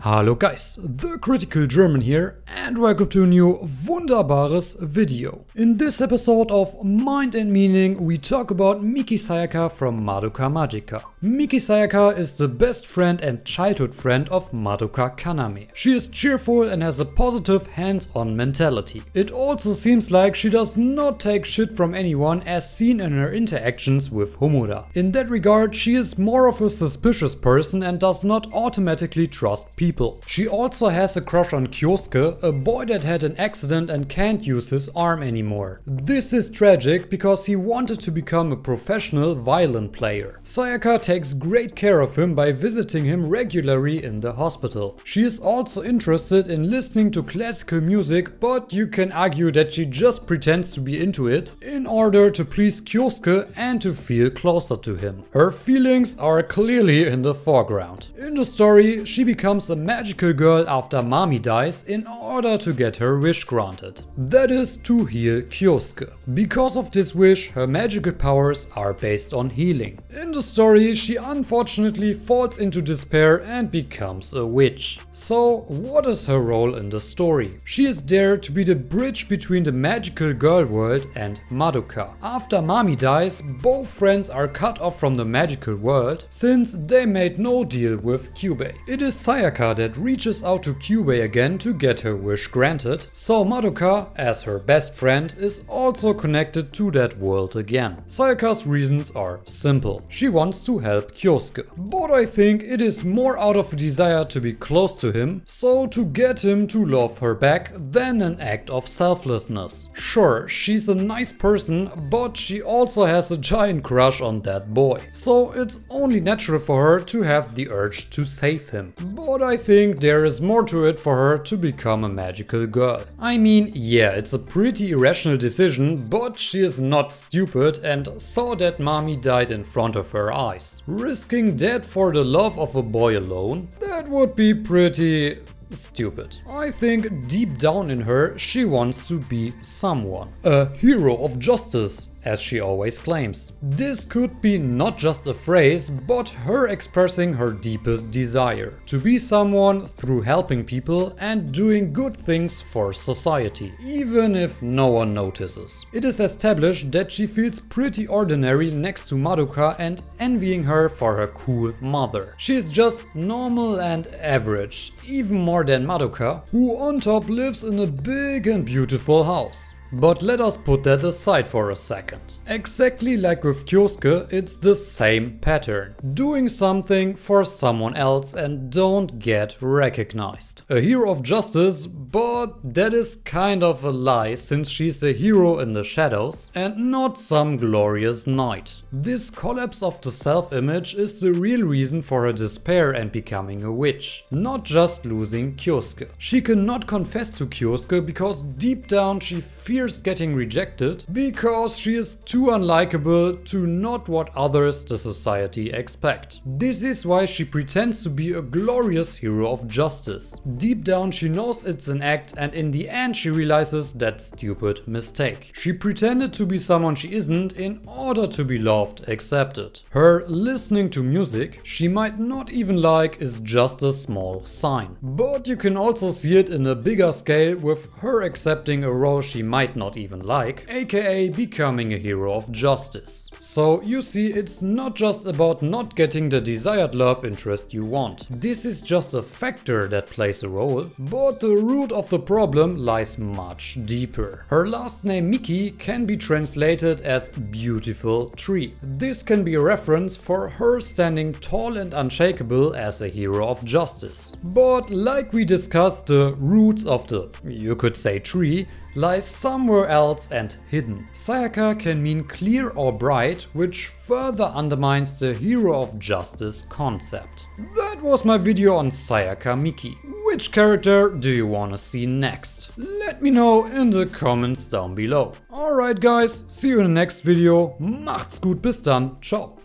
Hallo guys, the Critical German here and welcome to a new wunderbares video. In this episode of Mind and Meaning we talk about Miki Sayaka from Madoka Magica. Miki Sayaka is the best friend and childhood friend of Madoka Kaname. She is cheerful and has a positive hands-on mentality. It also seems like she does not take shit from anyone as seen in her interactions with Homura. In that regard she is more of a suspicious person and does not automatically trust people. She also has a crush on Kyosuke, a boy that had an accident and can't use his arm anymore. This is tragic because he wanted to become a professional violin player. Sayaka takes great care of him by visiting him regularly in the hospital. She is also interested in listening to classical music, but you can argue that she just pretends to be into it in order to please Kyosuke and to feel closer to him. Her feelings are clearly in the foreground. In the story, she becomes a magical girl after Mami dies in order to get her wish granted. That is to heal Kyosuke. Because of this wish, her magical powers are based on healing. In the story, she unfortunately falls into despair and becomes a witch. So, what is her role in the story? She is there to be the bridge between the magical girl world and Madoka. After Mami dies, both friends are cut off from the magical world since they made no deal with Kyubey. It is Sayaka that reaches out to Kyubey again to get her wish granted, so Madoka, as her best friend, is also connected to that world again. Sayaka's reasons are simple. She wants to help Kyosuke, but I think it is more out of a desire to be close to him, so to get him to love her back, than an act of selflessness. Sure, she's a nice person, but she also has a giant crush on that boy, so it's only natural for her to have the urge to save him. But I think there is more to it for her to become a magical girl. I mean, yeah, it's a pretty irrational decision, but she is not stupid and saw that Mami died in front of her eyes. Risking death for the love of a boy alone? That would be pretty stupid. I think deep down in her she wants to be someone. A hero of justice, as she always claims. This could be not just a phrase, but her expressing her deepest desire. To be someone through helping people and doing good things for society, even if no one notices. It is established that she feels pretty ordinary next to Madoka and envying her for her cool mother. She is just normal and average, even more than Madoka, who on top lives in a big and beautiful house. But let us put that aside for a second. Exactly like with Kyosuke, it's the same pattern. Doing something for someone else and don't get recognized. A hero of justice, but that is kind of a lie since she's a hero in the shadows and not some glorious knight. This collapse of the self-image is the real reason for her despair and becoming a witch, not just losing Kyosuke. She cannot confess to Kyosuke because deep down she fears getting rejected because she is too unlikable to not what others the society expect. This is why she pretends to be a glorious hero of justice. Deep down she knows it's an act and in the end she realizes that stupid mistake. She pretended to be someone she isn't in order to be loved, accepted. Her listening to music she might not even like is just a small sign. But you can also see it in a bigger scale with her accepting a role she might not even like, aka becoming a hero of justice. So you see, it's not just about not getting the desired love interest you want. This is just a factor that plays a role, but the root of the problem lies much deeper. Her last name Miki can be translated as beautiful tree. This can be a reference for her standing tall and unshakable as a hero of justice. But like we discussed, the roots of the, you could say, tree lies somewhere else and hidden. Sayaka can mean clear or bright, which further undermines the hero of justice concept. That was my video on Sayaka Miki. Which character do you wanna see next? Let me know in the comments down below. Alright guys, see you in the next video. Macht's gut, bis dann, ciao.